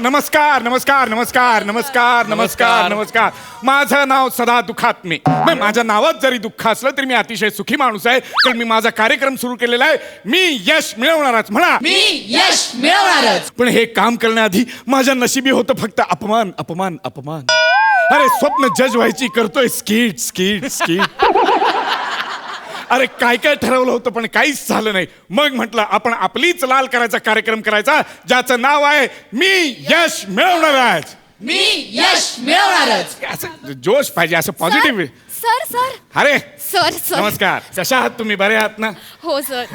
नमस्कार नमस्कार नमस्कार नमस्कार नमस्कार नमस्कार. माझं नाव सदा दुःखात्मे. माझ्या नावात जरी दुःख असलं तरी मी अतिशय सुखी माणूस आहे. तर मी माझा कार्यक्रम सुरू केलेला आहे. मी यश मिळवणारच. म्हणा मी यश मिळवणारच. पण हे काम करण्याआधी माझ्या नशिबी होतं फक्त अपमान अपमान अपमान. अरे स्वप्न जज व्हायची करतोय स्किट स्किट स्किट. अरे काय काय ठरवलं होतं पण काहीच झालं नाही. मग म्हटलं आपण आपलीच लाल करायचा कार्यक्रम करायचा ज्याचं नाव आहे मी यश मिळवणारच. मी यश मिळवणारच. असं जोश पाहिजे, असं पॉझिटिव्ह. सर सर अरे सर सर नमस्कार. कशा आहात तुम्ही? बरे आहात ना? हो सर.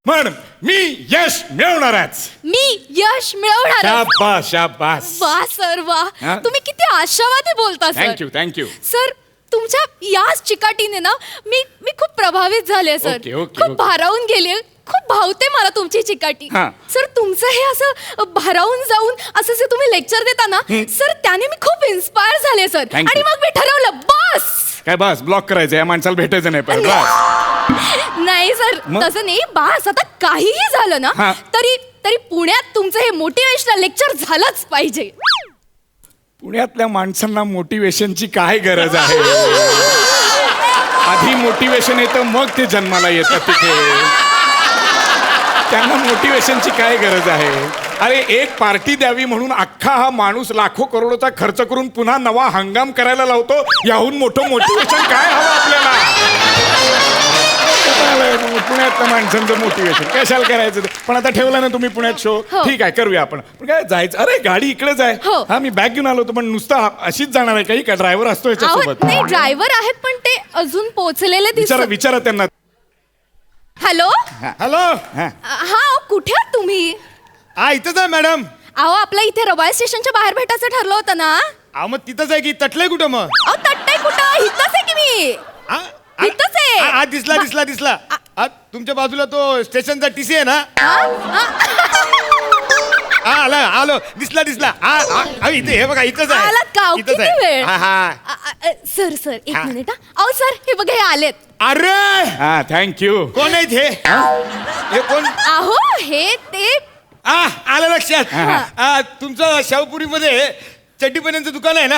म्हण मी यश मिळवणारच. मी यश मिळवणार. शाबास शाबास. वा सर वा. हा? तुम्ही किती आशावादी बोलता सर. Thank you thank you. सर तुमच्या याच चिकाटीने ना मी खूप प्रभावित झाले सर. ओके, ओके, खूप ओके. भारावून गेले. खूप भावते मला तुमची चिकाटी. हा. सर तुमचं हे असं भारावून जाऊन असं जे तुम्ही लेक्चर देता ना सर त्याने मी खूप इन्स्पायर झाले सर. Thank you. आणि मग मी ठरवलं बस काय बस ब्लॉक करायचं या माणसाला भेटायचं नाही परत बस. नाही सर मग? तसं नाही. बास आता काहीही झालं ना हा. तरी पुण्यात तुमचं हे मोटिवेशनल लेक्चर झालंच पाहिजे. पुण्यातल्या माणसांना मोटिवेशनची काय गरज आहे? आधी मोटिवेशन येतं मग ते जन्माला येतं तिथे. त्यांना मोटिवेशनची काय गरज आहे? अरे एक पार्टी द्यावी म्हणून अख्खा हा माणूस लाखो करोडोचा खर्च करून पुन्हा नवा हंगाम करायला लावतो. याहून मोठं मोटिवेशन काय हवं आपल्याला? पुण्यातल्या माणसांचं मोटिवेशन कशाला करायचं? पण आता ठेवलं ना तुम्ही पुण्यात शो. हो. ठीक आहे करूया आपण. पण काय जायचं? अरे गाडी इकडेच आहे. हो. हा मी बॅग घेऊन आलो होतो पण नुसतं अशीच जाणार आहे काही का? ड्रायव्हर असतो अहो, याच्यासोबत. नाही ड्रायव्हर आहेत पण ते अजून पोहोचलेले विचारा दिसत. विचारा त्यांना. Hello hello. हा कुठे आहात तुम्ही? हा इथंच आहे मॅडम. अहो आपल्या इथे रबाळ स्टेशनच्या बाहेर भेटायचं ठरलं होतं ना. अहो मग तिथंच आहे की तटलंय कुठं मग? अहो तट्टाय कुठं? इथंच आहे की मी. हा? इथंच आहे. हा, हा, दिसला दिसला दिसला. हा, तुमच्या बाजूला तो स्टेशनचा टीसी आहे ना? हा? हा आलो आलो दिसला दिसला. हा हा, हा, इथे हे बघा इथंच आहे. आलात का? अहो, इथंच किती आहे. वेळ? हा हा. सर सर एक हा. मिनिट हा. अहो सर हे बघा हे आलेत. अरे हा थँक्यू. कोण आहेत हे? हे कोण? अहो हे ते आलं लक्षात. तुमचं शाहपुरीमध्ये चड्डीपण्यांचं दुकान आहे ना?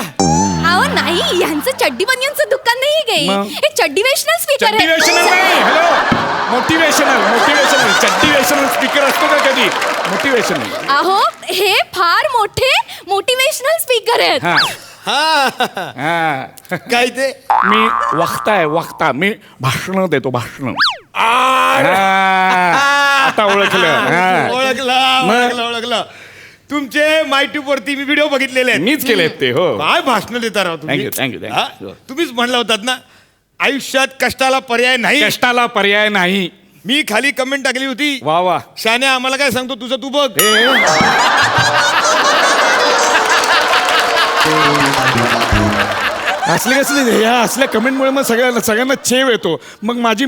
अहो नाही यांचं चड्डी बनियनचं दुकान नाही काही. मग? हे चड्डीवेशनल स्पीकर चड्डीवेशनल नाही. Hello motivational motivational. चड्डीवेशनल स्पीकर असतो का कधी? मोटिवेशनल. अहो हे फार मोठे मोटिवेशनल स्पीकर आहेत. हा हा हा. काय ते? मी वक्ता आहे वक्ता. मी भाषण देतो भाषण. आता ओळखलं. हा. ओळखलं ओळखलं. तुमचे मायट्यूब वरती मी व्हिडिओ बघितलेले आहेत. मीच केलेत ते. हो काय भाषण देता राव तुम्ही. Thank you, thank you, thank you. हा? तुम्हीच म्हणला होतात ना आयुष्यात कष्टाला पर्याय नाही. कष्टाला पर्याय नाही. मी खाली कमेंट टाकली होती. वा वा. शान्या आम्हाला काय सांगतो तुझं तू बघ. असले कसले या असल्या कमेंटमुळे मग सगळ्यांना चेव येतो. मग माझी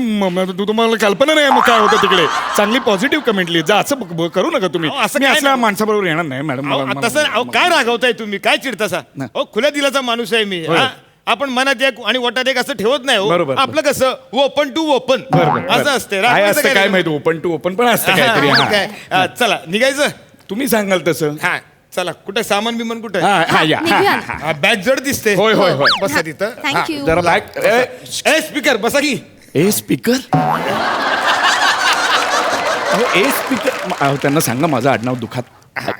तुम्हाला कल्पना नाही मग काय होतं तिकडे. चांगली पॉझिटिव्ह कमेंट लिहित जा. असं करू नका तुम्ही. अहो, असं मी काय असल्या नाही. माणसाबरोबर येणार नाही मॅडम. अहो, तसं अहो, काय रागवताय तुम्ही काय चिडतासा? नाही. हो खुल्या दिलाचा माणूस आहे मी. होय. हा? आपण मनात एक आणि वटात एक असं ठेवत नाही. हो बरोबर. आपलं कसं ओपन टू ओपन बरोबर असं असते. काय रागवायचं असतं काय नाही. माहिती? ओपन टू ओपन पण असतं हा, काहीतरी. हा, हा. काय? हा, चला निघायचं. तुम्ही सांगाल तसं. हा चला कुठे सामान बिमान कुठे? हा हा या. निघूया. बॅग जड दिसते. होय होय होय. बसा तिथं. थँक्यू. जरा बॅग. ए स्पीकर बसा की. A speaker. A speaker. त्यांना सांगा माझं आडनाव दुखात.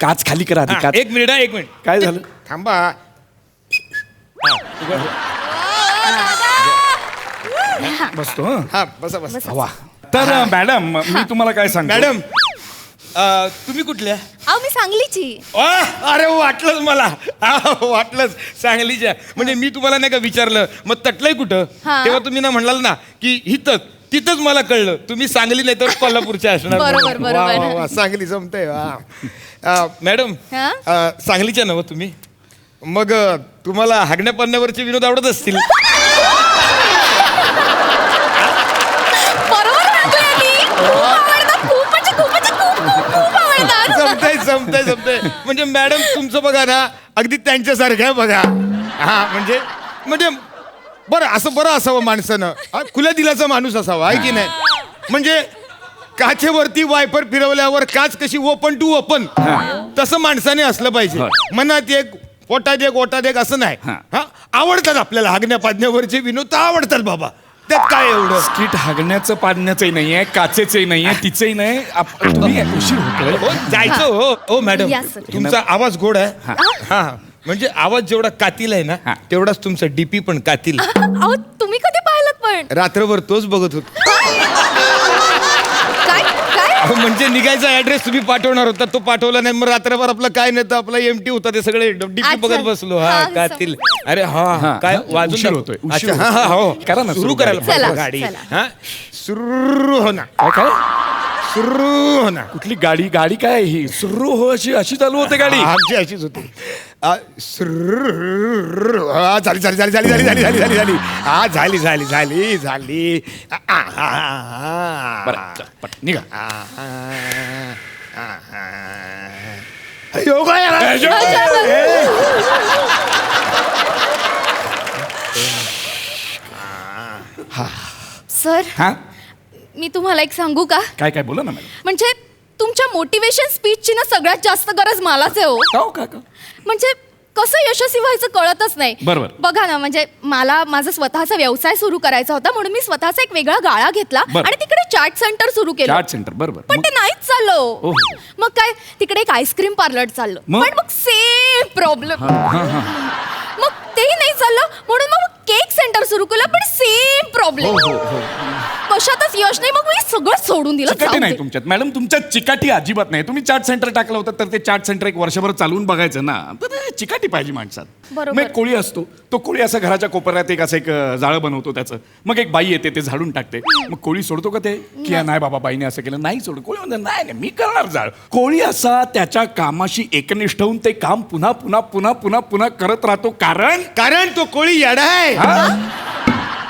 काच खाली करा आधी. हा, काच. एक मिनिट हा, एक मिनिट काय झालं? थांबा. बसतो हं. हा बसा बसा. वा. तर मॅडम मी तुम्हाला काय सांगतो. मॅडम तुम्ही कुठल्या? अहो मी सांगलीची. अरे वाटलंच मला. वाटलंच सांगलीच्या. म्हणजे मी तुम्हाला नाही का विचारलं मग तटलंय कुठं हा. तेव्हा तुम्ही ना म्हणाल ना की हिथंच तिथंच मला कळलं तुम्ही सांगली नाही तर कोल्हापूरच्या असणार. बरोबर, बरोबर. वा, वा, वा, सांगली जमतंय. वा. मॅडम हा? सांगलीच्या नव तुम्ही मग तुम्हाला हागण्या पाण्यावरचे विनोद आवडत असतील. बरोबर म्हणतोय मी. खूप आवडतात. खूप म्हणजे खूप म्हणजे खूप खूप खूप आवडतात. जमतंय. म्हणजे मॅडम तुमचं बघा ना अगदी त्यांच्यासारखं आहे बघा. हा म्हणजे बरं असावं माणसानं. खुल्या दिलाचा माणूस असावा आहे की नाही. म्हणजे काचेवरती वायपर फिरवल्यावर काच कशी ओपन टू ओपन तसं माणसाने असलं पाहिजे. मनात एक पोटात एक ओटात एक असं नाही. हा आवडतात आपल्याला हागण्या पाडण्यावरचे विनोद तर आवडतात बाबा. त्यात काय एवढं. स्किट हागण्याचं पाडण्याचंही नाहीये, काचेचंही नाहीये, तिचंही नाही. तुम्ही उशीर होतोय. हो जायचं. हो हो मॅडम Yes, sir. तुमचा आवाज गोड आहे. हा म्हणजे आवाज जेवढा कातील आहे ना तेवढाच तुमचा डीपी पण कातील. अहो तुम्ही कधी पाहिलं पण रात्रभर तोच बघत होतो. काय काय अहो, म्हणजे निघायचा ऍड्रेस तुम्ही पाठवणार होता तो पाठवला नाही. मग रात्रभर आपलं काय नाही तर आपला एमटी होता ते सगळे डीपी अच्छा. बघत बसलो. हा हा, कातील. अरे हा काय वाजून उशीर दाखव. होतोय, अच्छा, उशीर हा हा हो करा ना, सुरू सुरू करायला चला, पाहिजे गाडी. चला. हा सुरू हो ना. काय सुरू हो ना. कुठली गाडी गाडी काय ही सुरू हो अशी अशी चालू होते गाडी. आमची अशीच होती. सुरू. हा, झाली झाली झाली झाली झाली झाली झाली झाली झाली हा झाली झाली झाली झाली. बरं चल, पट, निघा. योगा सर हा मी तुम्हाला एक सांगू का काय काय बोला ना मॅडम. म्हणजे तुमच्या मोटिवेशन स्पीचची ना सगळ्यात जास्त गरज मलाच आहे हो. का म्हणजे कसं यशस्वी व्हायचं कळतच नाही. बरोबर. बघा ना म्हणजे मला माझा स्वतःचा व्यवसाय सुरू करायचा होता म्हणून मी स्वतःचा एक वेगळा गाळा घेतला बरं. आणि तिकडे चॅट सेंटर सुरू केलं. चार्ट सेंटर बरोबर. पण ते नाहीच चाललं. ओहो. मग काय तिकडे एक आईस्क्रीम पार्लर चाललं मग? पण मग सेम प्रॉब्लेम. मग तेही नाही चाललं म्हणून मग केक सेंटर सुरू केलं पण सेम प्रॉब्लेम. कशातच यश नाही मग मी सगळं सोडून दिलं. चिकाटी जाऊ नाही दे. तुमच्यात मॅडम. तुमच्यात चिकाटी अजिबात नाही. तुम्ही चार्ट सेंटर टाकलं होतं तर ते चार्ट सेंटर एक वर्षभर चालवून बघायचं ना. तर ते चिकाटी पाहिजे माणसात. बरोबर. मग एक कोळी असतो तो कोळी असं घराच्या कोपऱ्यात एक असं एक जाळं बनवतो त्याचं. मग एक बाई येते ते झाडून टाकते. मग कोळी सोडतो का ते की नाही बाबा बाईने असं केलं नाही सोड. कोळी म्हणतो नाही नाही मी करणार जाळ. कोळी असा त्याच्या कामाशी एकनिष्ठ होऊन ते काम पुन्हा पुन्हा पुन्हा पुन्हा पुन्हा करत राहतो. कारण तो कोळी येडा आहे.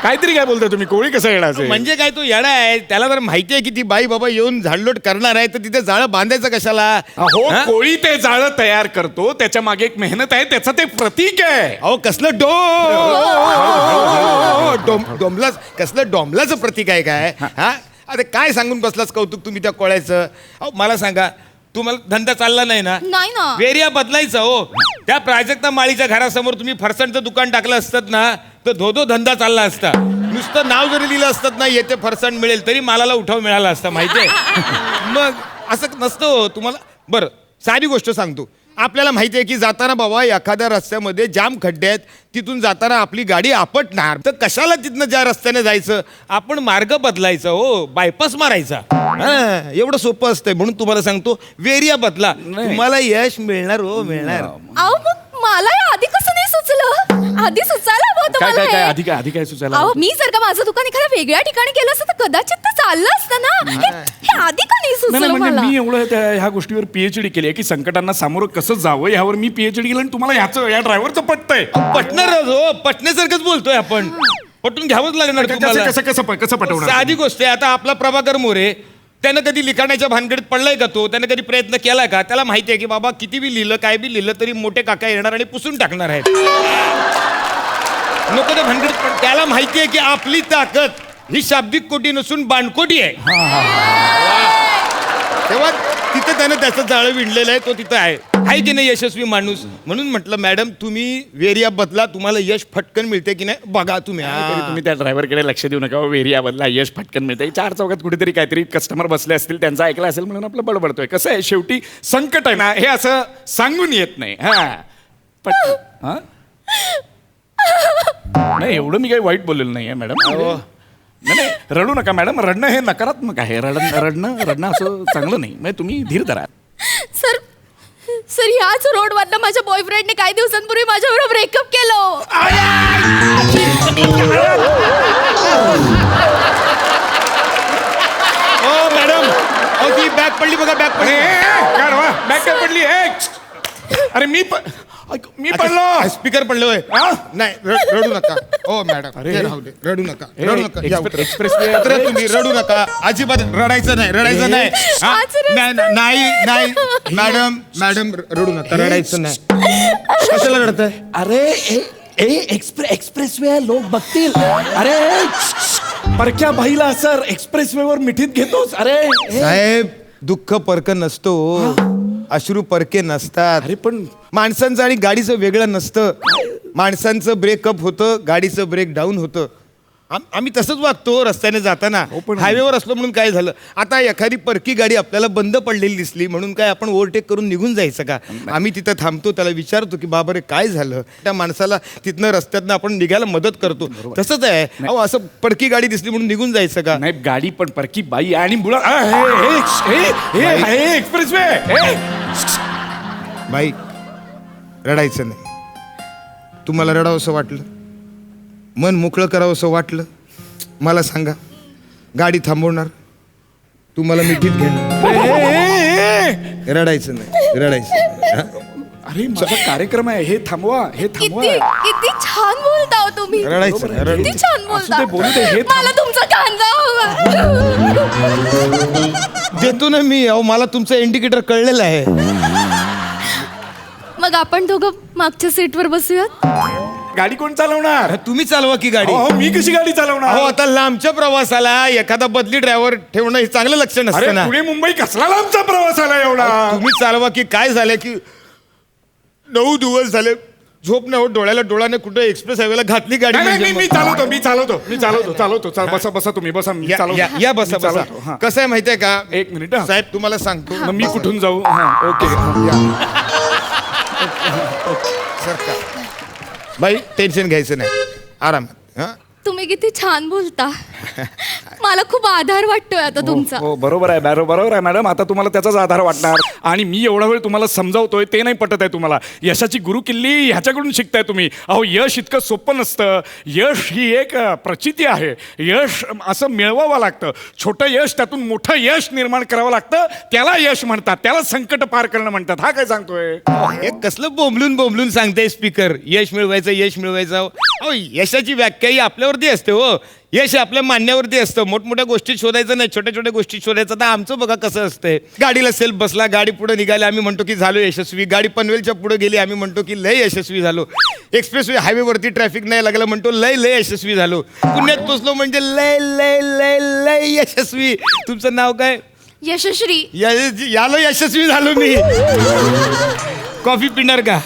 काहीतरी काय बोलताय तुम्ही. कोळी कसं येणार असेल? म्हणजे काय तो येडा आहे. त्याला जर माहिती आहे की ती बाई बाबा येऊन झाडलोट करणार आहे तर तिथे जाळं बांधायचं कशाला. अहो हा? कोळी ते जाळं तयार करतो त्याच्या मागे एक मेहनत आहे त्याचं ते प्रतीक आहे. अहो कसलं डोंबलाच कसलं डोंबलाचं प्रतीक आहे काय. हा अरे काय सांगून बसलास कौतुक तुम्ही त्या कोळ्याचं. अहो मला सांगा तुम्हाला धंदा चालला नाही ना. नाही ना. वेरिया बदलायचा हो. त्या प्राजक्ता माळीच्या घरासमोर तुम्ही फरसाणचं दुकान टाकलं असतात ना तर धोधो धंदा चालला असता. नुसतं नाव जरी लिहिलं असतात ना येते फरसाण मिळेल तरी मालाला उठाव मिळाला असता माहितीये. मग असं नसतं हो तुम्हाला. बरं साधी गोष्ट सांगतो. आपल्याला माहिती आहे की जाताना बाबा एखाद्या रस्त्यामध्ये जाम खड्डे आहेत तिथून जाताना आपली गाडी आपटणार तर कशाला तिथनं ज्या रस्त्याने जायचं आपण मार्ग बदलायचा हो. बायपास मारायचा. एवढं सोपं असतंय. म्हणून तुम्हाला सांगतो वेरिया बदला तुम्हाला यश मिळणार हो मिळणार. अहो मग मला हे आधी कसं नाही सुचलं. आधी सुचायला हवं होतं काय मला काय काय हे. आधी काय सुचायला अहो हवं? मी जर का माझं दुकान एखाद्या वेगळ्या ठिकाणी केलं असतं तर कदाचित ते चाललं असतं ना. हे आधी का नाही नाही सुचलं नाही, म्हणजे मला. मी एवढं ह्या गोष्टीवर पीएचडी केली आहे की संकटांना सामोरं कसं जावं यावर मी पीएचडी केलं आणि तुम्हाला ह्याचं या ड्रायव्हरचं पटतंय. पटणारच हो. पटण्यासारखंच बोलतोय आपण. पटून घ्यावंच लागणार तुम्हाला. कसं पटवणार. साधी गोष्ट आहे. आता आपला प्रभाकर मोरे त्यानं कधी लिखाणाच्या भानगडीत पडलाय का तो. त्यानं कधी प्रयत्न केलाय का. त्याला माहिती आहे की बाबा किती बी लिहिलं काय बी लिहिलं तरी मोठे काका येणार आणि पुसून टाकणार आहेत. नको त्या भानगडीत पण त्याला माहिती आहे की आपली ताकद ही शाब्दिक कोटी नसून बाणकोटी आहे. तेव्हा तिथं त्यानं त्याचं जाळं विणलेलं आहे. तो तिथं आहे की नाही यशस्वी माणूस. म्हणून म्हटलं मॅडम तुम्ही वेरिया बदला तुम्हाला यश फटकन मिळते की नाही बघा तुम्ही. तरी तुम्ही त्या ड्रायव्हरकडे लक्ष देऊ नका. वेरिया बदला यश फटकन मिळते. चार चौकात कुठेतरी काहीतरी कस्टमर बसले असतील त्यांचं ऐकलं असेल म्हणून आपलं बडबडतोय. कसं आहे शेवटी संकट आहे ना हे असं सांगून येत नाही. हा नाही एवढं मी काही वाईट बोललेलं नाही आहे मॅडम. नाही रडू नका मॅडम. रडणं हे नकारात्मक आहे. रडणं असं चांगलं नाही. म्हणजे तुम्ही धीर धरा. सर सर ह्याच रोडवरनं माझ्या बॉयफ्रेंडने काही दिवसांपूर्वी माझ्याबरोबर ब्रेकअप केलं. हो मॅडम अहो ती बॅग पडली बघा. बॅग पडली. बॅग काय पडली. अरे मी पडलो. स्पीकर पडलो होय. नाही रडू नका. हो मॅडम अरे. राहू दे. रडू नका. रडू नका. या उतरा. एक्सप्रेस उतरा तुम्ही. रडू नका. अजिबात रडायचं नाही. रडायचं नाही. हा? नाही मॅडम रडू नका. रडायचं नाही. कशाला रडताय. अरे एक्सप्रेस वे लोक बघतील. अरे परक्या बाईला सर एक्सप्रेस वे वर मिठीत घेतोस अरे साहेब दुःख परक नसतो अश्रू परके नसतात. अरे पण माणसांचं आणि गाडीचं वेगळं नसतं. माणसांचं ब्रेकअप होतं, गाडीचं ब्रेक डाऊन होतं. आम्ही तसंच वागतो रस्त्याने जाताना. हायवेवर असलो म्हणून काय झालं, आता एखादी परकी गाडी आपल्याला बंद पडलेली दिसली म्हणून काय आपण ओव्हरटेक करून निघून जायचं का? आम्ही तिथं थांबतो, त्याला विचारतो की बाबा रे काय झालं, त्या माणसाला तिथनं रस्त्यातनं आपण निघायला मदत करतो. तसंच आहे. अहो असं परकी गाडी दिसली म्हणून निघून जायचं का? नाही गाडी पण परकी बाई आणि मुळात एक्सप्रेस वे. बाई रडायचं नाही. तुम्हाला रडावं असं वाटलं, मन मोकळं करावं असं वाटलं, मला सांगा. गाडी थांबवणार, तुम्हाला मिठीत घेणार. रडायचं नाही, रडायचं. अरे माझा कार्यक्रम आहे, हे थांबवा, हे थांबवा. किती छान बोलता हो तुम्ही. रडायचं नाही, किती रडायचं. छान असू बोलता. दे, बोलू दे, हे थांब. मला तुमचा कांदा हवा. देतो ना मी. अहो मला तुमचं इंडिकेटर कळलेलं आहे. मग आपण दोघं मागच्या सीटवर बसूयात. गाडी कोण चालवणार? तुम्ही चालवा की गाडी. अहो मी कशी गाडी चालवणार? अहो आता लांबच्या प्रवासाला एखादा बदली ड्रायव्हर ठेवणं हे चांगलं लक्षण अरे असतं ना. पुणे मुंबई कसला लांबचा प्रवास आला एवढा? तुम्ही चालवा की. काय झालं की 9 दिवस झाले झोप नाही होत, डोळ्याला डोळ्याने कुठे एक्सप्रेस हायवेला घातली गाडी. नाही, नाही, म्हणजे मी चालवतो. बसा बसा तुम्ही बसा. मी चालवतो. या बसा मी बसा. चालवतो. हा. कसं आहे माहितीये का, एक मिनिट हा. साहेब तुम्हाला सांगतो. मग मी कुठून जाऊ? हा, ओके हा, या. सरका. बाई टेन्शन घ्यायचं नाही, आरामात. हा? तुम्ही किती छान बोलता. मला खूप आधार वाटतोय आता तुमचा. हो बरोबर आहे, बरोबर आहे मॅडम. आता तुम्हाला त्याचाच आधार वाटणार. आणि मी एवढा वेळ तुम्हाला समजावतोय ते नाही पटत आहे तुम्हाला. यशाची गुरुकिल्ली ह्याच्याकडून शिकताय तुम्ही. अहो यश इतकं सोपं नसतं. यश ही एक प्रचिती आहे. यश असं मिळवावं लागतं. छोटं यश त्यातून मोठं यश निर्माण करावं लागतं. त्याला यश म्हणतात, त्याला संकट पार करणं म्हणतात. हा काय सांगतोय? हे कसलं बोंबलून बोंबलून सांगते स्पीकर. यश मिळवायचं, यश मिळवायचं. अहो यशाची व्याख्या ही आपल्यावरती असते हो. यश आपल्या मान्यावरती असतं. मोठमोठ्या गोष्टी शोधायचं नाही, छोट्या छोट्या गोष्टी शोधायचं. तर आमचं बघा कसं असतंय. गाडीला सेल्फ बसला, गाडी पुढे निघाली, आम्ही म्हणतो की झालो यशस्वी. गाडी पनवेलच्या पुढे गेली, आम्ही म्हणतो की लय यशस्वी झालो. एक्सप्रेस वे हायवेवरती ट्रॅफिक नाही लागलं म्हणतो लय लय यशस्वी झालो. पुण्यात पोचलो म्हणजे लय लय लय लय यशस्वी. तुमचं नाव काय? यशश्री. यालो यशस्वी झालो मी. कॉफी पिणार का?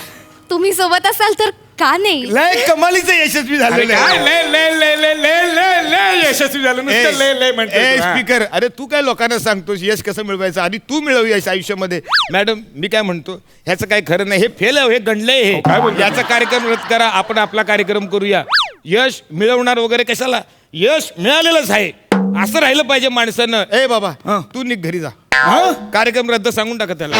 तुम्ही सोबत असाल तर का नाही. लय कमालीचं यशस्वी झालेलं अरे काय आहे. लय लय लय लय लय लय लय यशस्वी झालं. नुसतं लय लय म्हणतोय तू, हा. स्पीकर, अरे तू काय लोकांना सांगतोस यश कसं मिळवायचं, आधी तू मिळव यश आयुष्यामध्ये. मॅडम मी काय म्हणतो, ह्याचं काय खरं नाही. हे फेल आहे, हे गणलंय. हे काय बोलतो? याचा कार्यक्रम रद्द करा, आपण आपला कार्यक्रम करूया. यश मिळवणार वगैरे कशाला, यश मिळालेलंच आहे असं राहिलं पाहिजे माणसानं. ए बाबा हा. तू निघ घरी जा. हा? कार्यक्रम रद्द सांगून टाका त्याला.